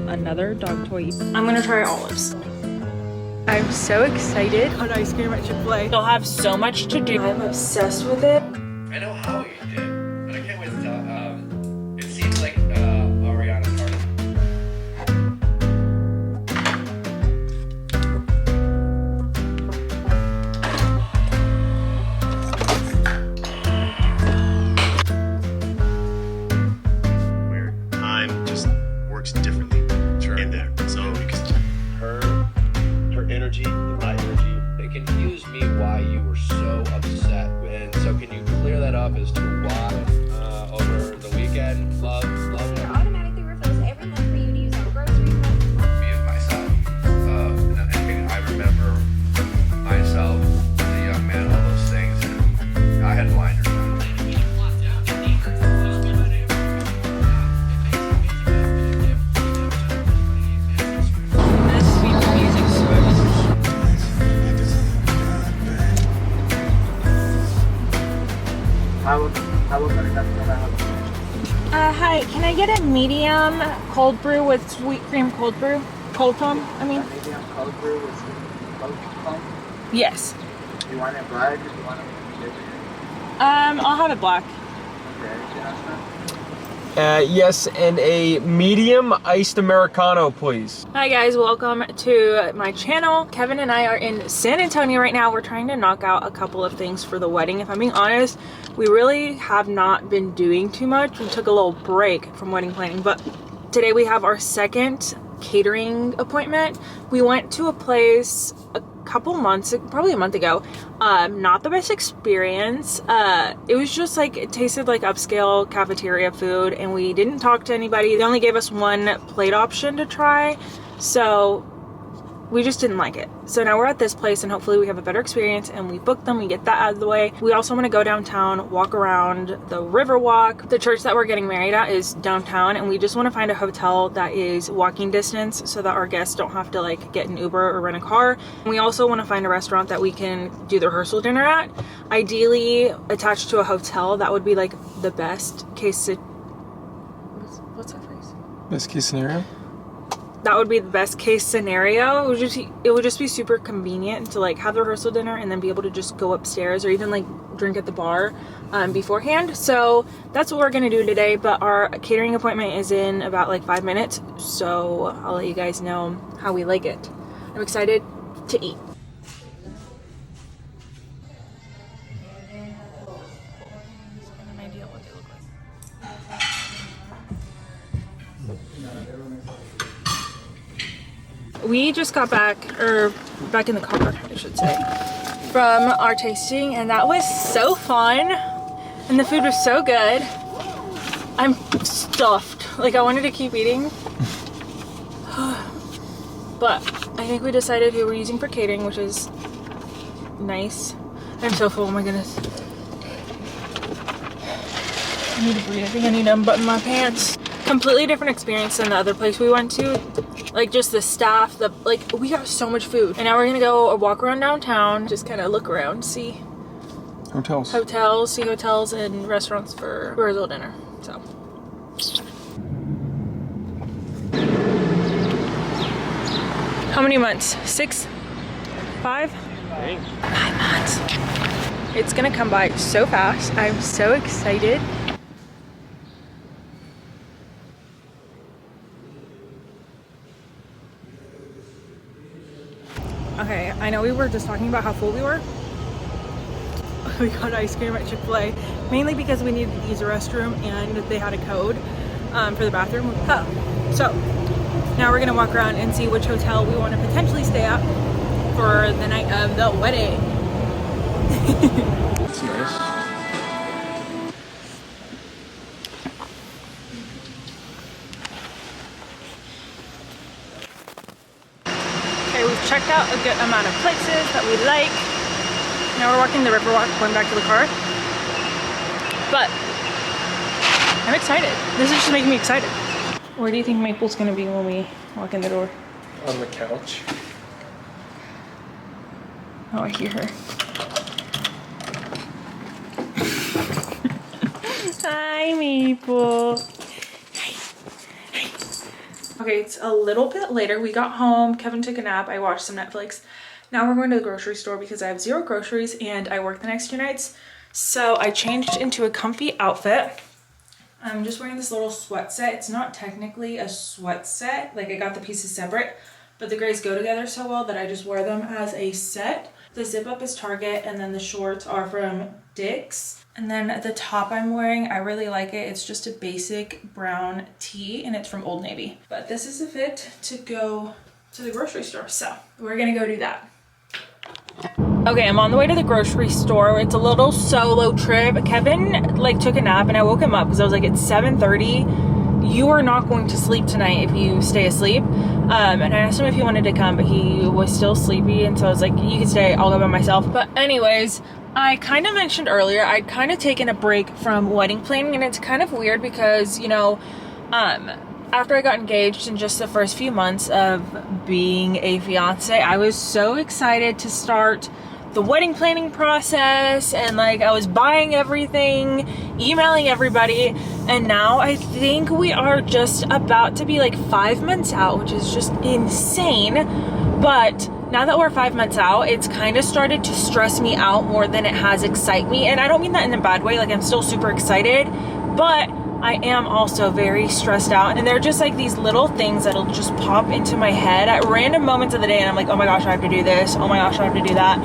another dog toy. I'm gonna try olives. I'm so excited. Got ice cream at Chick-fil-A. They'll have so much to do. I'm obsessed with it. I know how you did, but I can't wait to tell. It seems like Ariana started. Where time just works differently in there. So because her energy and my energy. It confused me why you were so upset. And so can you clear that up as to why over the weekend? Love. Automatically refills every month for you to use on groceries. Me as myself. And I remember myself as a young man, all those things, and I had blinders on. Hi, can I get a medium cold brew with sweet cream cold brew? Cold foam, I mean? Medium cold brew with cold foam. Yes. You want it black or you want it with sugar? I'll have it black. Okay, anything else, man? Yes, and a medium iced Americano, please. Hi guys, welcome to my channel. Kevin and I are in San Antonio right now. We're trying to knock out a couple of things for the wedding. If I'm being honest, we really have not been doing too much. We took a little break from wedding planning, but today we have our second catering appointment. We went to a place a couple months, probably a month ago. Not the best experience. It was just like, it tasted like upscale cafeteria food, and we didn't talk to anybody. They only gave us one plate option to try, so we just didn't like it. So now we're at this place, and hopefully we have a better experience, and we booked them, we get that out of the way. We also want to go downtown, walk around the river walk. The church that we're getting married at is downtown, and we just want to find a hotel that is walking distance so that our guests don't have to like get an Uber or rent a car. And we also want to find a restaurant that we can do the rehearsal dinner at, ideally attached to a hotel. That would be like the best case. What's that phrase? Best case scenario? That would be the best case scenario. It would just be super convenient to like have the rehearsal dinner and then be able to just go upstairs or even like drink at the bar beforehand. So that's what we're gonna do today, but our catering appointment is in about like 5 minutes, so I'll let you guys know how we like it. I'm excited to eat. We just got back in the car, I should say, from our tasting, and that was so fun, and the food was so good. I'm stuffed. Like, I wanted to keep eating, but I think we decided who we're using for catering, which is nice. I'm so full, oh my goodness. I need to breathe. I think I need to unbutton my pants. Completely different experience than the other place we went to. Like, just the staff, we got so much food. And now we're gonna go walk around downtown, just kind of look around, see Hotels. see hotels and restaurants for rehearsal dinner. So how many months? 6? 5? 5 months. It's gonna come by so fast. I'm so excited. Okay, I know we were just talking about how full we were. We got ice cream at Chick-fil-A, mainly because we needed to use a restroom and they had a code for the bathroom. Oh. So now we're gonna walk around and see which hotel we want to potentially stay at for the night of the wedding. That's nice. We've checked out a good amount of places that we like. Now we're walking the river walk, going back to the car. But I'm excited. This is just making me excited. Where do you think Maple's gonna be when we walk in the door? On the couch. Oh, I hear her. Hi, Maple. Hi. Okay, it's a little bit later. We got home, Kevin took a nap, I watched some Netflix. Now we're going to the grocery store because I have 0 groceries and I work the next 2 nights. So I changed into a comfy outfit. I'm just wearing this little sweat set. It's not technically a sweat set, like I got the pieces separate, but the grays go together so well that I just wear them as a set. The zip up is Target, and then the shorts are from Dick's. And then at the top I'm wearing, I really like it. It's just a basic brown tee and it's from Old Navy. But this is the fit to go to the grocery store. So we're gonna go do that. Okay, I'm on the way to the grocery store. It's a little solo trip. Kevin like took a nap and I woke him up because I was like, it's 7:30. You are not going to sleep tonight if you stay asleep. And I asked him if he wanted to come, but he was still sleepy. And so I was like, you can stay, I'll go by myself. But anyways, I kind of mentioned earlier, I'd kind of taken a break from wedding planning, and it's kind of weird because, you know, after I got engaged in just the first few months of being a fiance, I was so excited to start the wedding planning process, and like I was buying everything, emailing everybody, and now I think we are just about to be like 5 months out, which is just insane. But now that we're 5 months out, it's kind of started to stress me out more than it has excite me. And I don't mean that in a bad way, like I'm still super excited, but I am also very stressed out. And they're just like these little things that'll just pop into my head at random moments of the day. And I'm like, oh my gosh, I have to do this. Oh my gosh, I have to do that.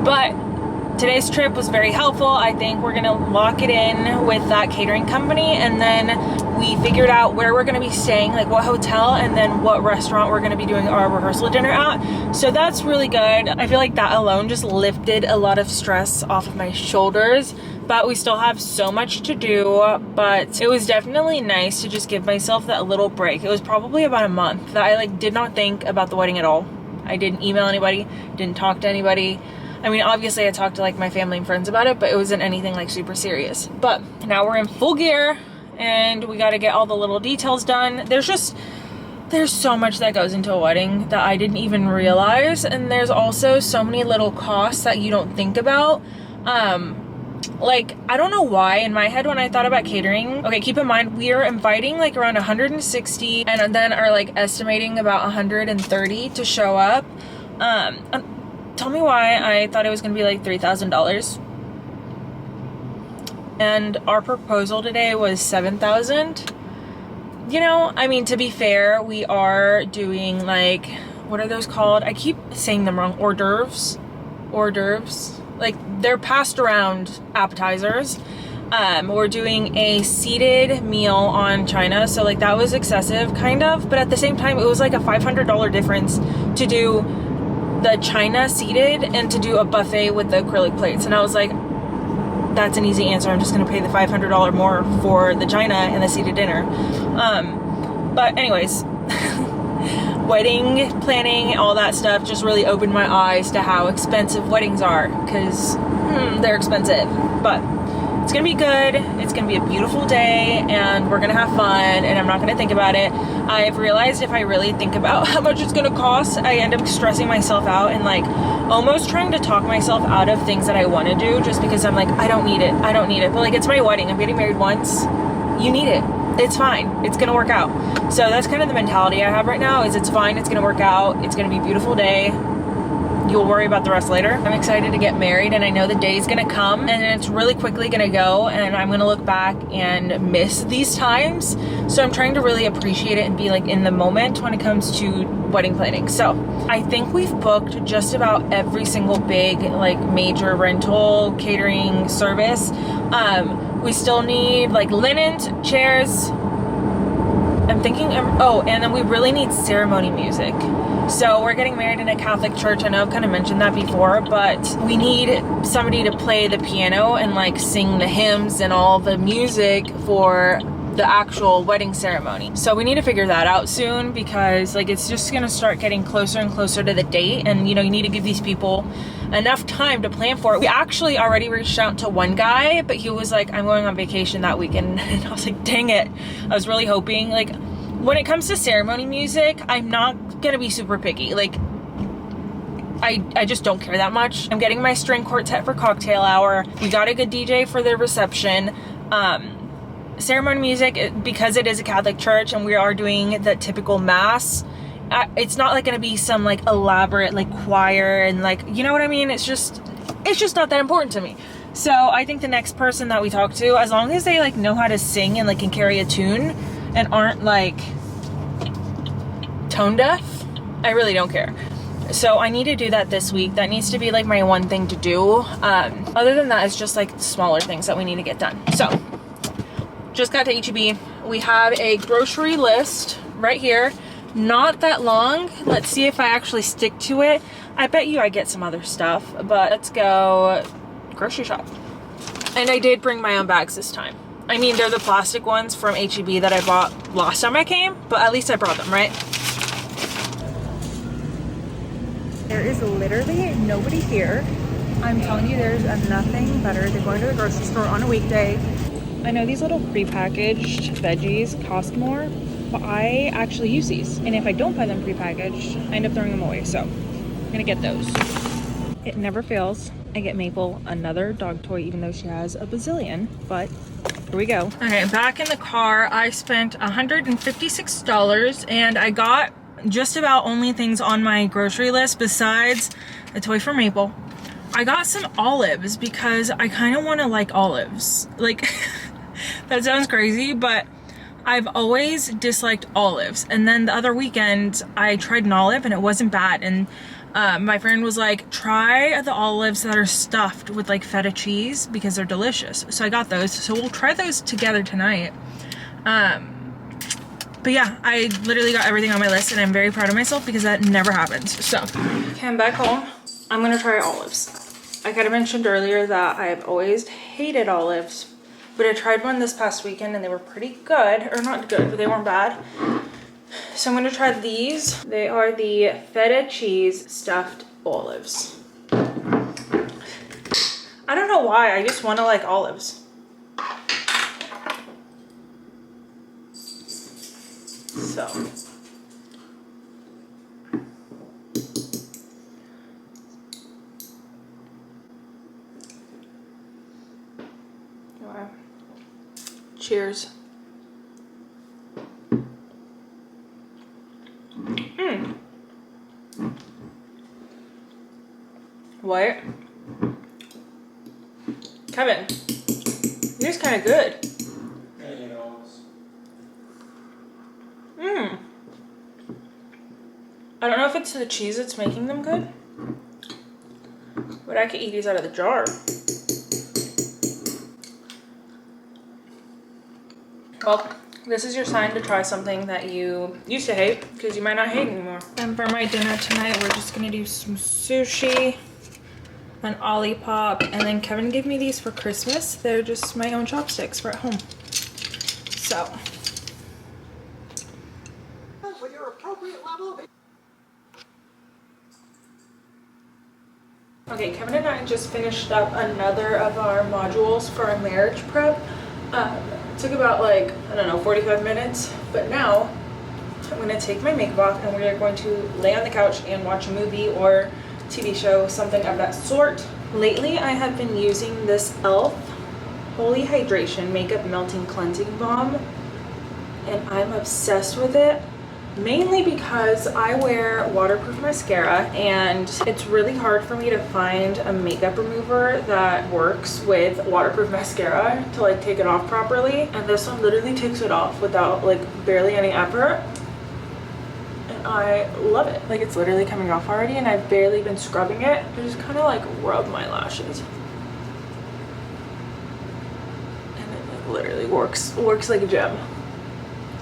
But today's trip was very helpful. I think we're gonna lock it in with that catering company, and then we figured out where we're gonna be staying, like what hotel, and then what restaurant we're gonna be doing our rehearsal dinner at. So that's really good. I feel like that alone just lifted a lot of stress off of my shoulders, but we still have so much to do. But it was definitely nice to just give myself that little break. It was probably about a month that I like did not think about the wedding at all. I didn't email anybody, didn't talk to anybody. I mean, obviously I talked to like my family and friends about it, but it wasn't anything like super serious. But now we're in full gear and we got to get all the little details done. There's so much that goes into a wedding that I didn't even realize. And there's also so many little costs that you don't think about. Like, I don't know why in my head when I thought about catering, okay, keep in mind, we are inviting like around 160 and then are like estimating about 130 to show up. Tell me why I thought it was gonna be like $3,000. And our proposal today was $7,000. You know, I mean, to be fair, we are doing like, what are those called? I keep saying them wrong. Hors d'oeuvres. Hors d'oeuvres. Like, they're passed around appetizers. We're doing a seated meal on China, so like that was excessive kind of, but at the same time it was like a $500 difference to do the China seated and to do a buffet with the acrylic plates. And I was like, that's an easy answer. I'm just gonna pay the $500 more for the China and the seated dinner. But anyways, wedding planning, all that stuff just really opened my eyes to how expensive weddings are, because they're expensive. But it's gonna be good, it's gonna be a beautiful day, and we're gonna have fun, and I'm not gonna think about it. I've realized if I really think about how much it's gonna cost, I end up stressing myself out and like almost trying to talk myself out of things that I want to do just because I'm like, I don't need it. But like, it's my wedding, I'm getting married once. You need it. It's fine. It's gonna work out. So that's kind of the mentality I have right now, is it's fine, it's gonna work out, it's gonna be a beautiful day. You'll worry about the rest later. I'm excited to get married, and I know the day's gonna come and it's really quickly gonna go, and I'm gonna look back and miss these times. So I'm trying to really appreciate it and be like in the moment when it comes to wedding planning. So I think we've booked just about every single big like major rental catering service. We still need like linens, chairs. I'm thinking, oh, and then we really need ceremony music. So we're getting married in a Catholic church. I know I've kind of mentioned that before, but we need somebody to play the piano and like sing the hymns and all the music for the actual wedding ceremony. So we need to figure that out soon, because like it's just gonna start getting closer and closer to the date, and you know, you need to give these people enough time to plan for it. We actually already reached out to one guy, but he was like, I'm going on vacation that weekend. And I was like, dang it. I was really hoping, like, when it comes to ceremony music, I'm not gonna be super picky. Like, I just don't care that much. I'm getting my string quartet for cocktail hour. We got a good DJ for the reception. ceremony music, because it is a Catholic church and we are doing the typical mass, it's not like gonna be some like elaborate like choir and like, you know what I mean? It's just not that important to me. So I think the next person that we talk to, as long as they like know how to sing and like can carry a tune and aren't like tone deaf, I really don't care. So I need to do that this week. That needs to be like my one thing to do. Other than that, it's just like smaller things that we need to get done. So just got to HEB. We have a grocery list right here. Not that long. Let's see if I actually stick to it. I bet you I get some other stuff, but let's go grocery shop. And I did bring my own bags this time. I mean, they're the plastic ones from HEB that I bought last time I came, but at least I brought them, right? There is literally nobody here. I'm telling you, there's nothing better than going to the grocery store on a weekday. I know these little prepackaged veggies cost more, but I actually use these. And if I don't buy them prepackaged, I end up throwing them away. So I'm gonna get those. It never fails. I get Maple another dog toy, even though she has a bazillion, but here we go. Okay, back in the car, I spent $156 and I got just about only things on my grocery list besides a toy for Maple. I got some olives because I kind of want to like olives. Like, that sounds crazy, but I've always disliked olives. And then the other weekend, I tried an olive and it wasn't bad. And my friend was like, try the olives that are stuffed with like feta cheese because they're delicious. So I got those. So we'll try those together tonight. But yeah, I literally got everything on my list and I'm very proud of myself because that never happens. So, okay, I'm back home. I'm gonna try olives. I kind of mentioned earlier that I've always hated olives, but I tried one this past weekend and they were pretty good, or not good, but they weren't bad. So I'm gonna try these. They are the feta cheese stuffed olives. I don't know why, I just wanna like olives. So, wow. Cheers. What? Kevin, yours kind of good. I don't know if it's the cheese that's making them good, but I could eat these out of the jar. Well, this is your sign to try something that you used to hate, because you might not hate anymore. And for my dinner tonight, we're just gonna do some sushi, an Olipop, and then Kevin gave me these for Christmas. They're just my own chopsticks for at home. So. With your appropriate level of... Okay, Kevin and I just finished up another of our modules for our marriage prep. It took about like, I don't know, 45 minutes, but now I'm gonna take my makeup off and we are going to lay on the couch and watch a movie or TV show, something of that sort. Lately, I have been using this e.l.f. Holy Hydration Makeup Melting Cleansing Balm, and I'm obsessed with it. Mainly because I wear waterproof mascara and it's really hard for me to find a makeup remover that works with waterproof mascara to like take it off properly, and this one literally takes it off without like barely any effort, and I love it. Like, it's literally coming off already and I've barely been scrubbing it. I just kind of like rub my lashes and it like literally works like a gem.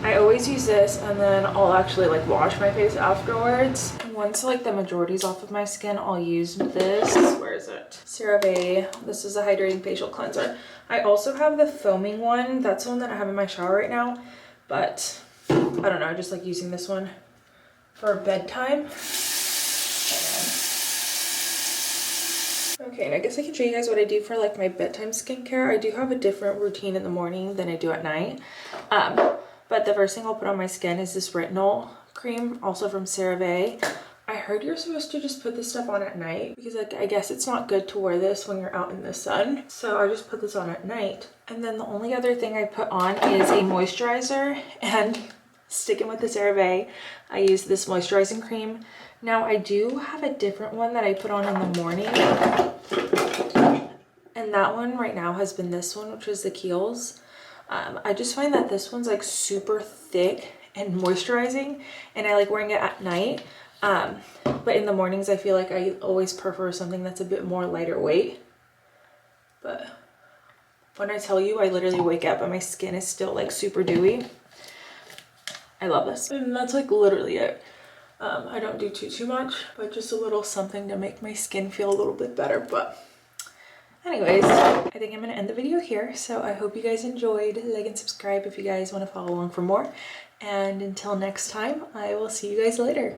I always use this and then I'll actually like wash my face afterwards. And once like the majority's off of my skin, I'll use this. Where is it? CeraVe. This is a hydrating facial cleanser. I also have the foaming one. That's the one that I have in my shower right now. But I don't know, I just like using this one for bedtime. Okay, and I guess I can show you guys what I do for like my bedtime skincare. I do have a different routine in the morning than I do at night. But the first thing I'll put on my skin is this retinol cream, also from CeraVe. I heard you're supposed to just put this stuff on at night because like I guess it's not good to wear this when you're out in the sun. So I just put this on at night. And then the only other thing I put on is a moisturizer, and sticking with the CeraVe, I use this moisturizing cream. Now I do have a different one that I put on in the morning. And that one right now has been this one, which is the Kiehl's. I just find that this one's like super thick and moisturizing, and I like wearing it at night. But in the mornings, I feel like I always prefer something that's a bit more lighter weight. But when I tell you, I literally wake up and my skin is still like super dewy. I love this. And that's like literally it. I don't do too much, but just a little something to make my skin feel a little bit better. But anyways, I think I'm gonna end the video here. So I hope you guys enjoyed. Like and subscribe if you guys want to follow along for more. And until next time, I will see you guys later.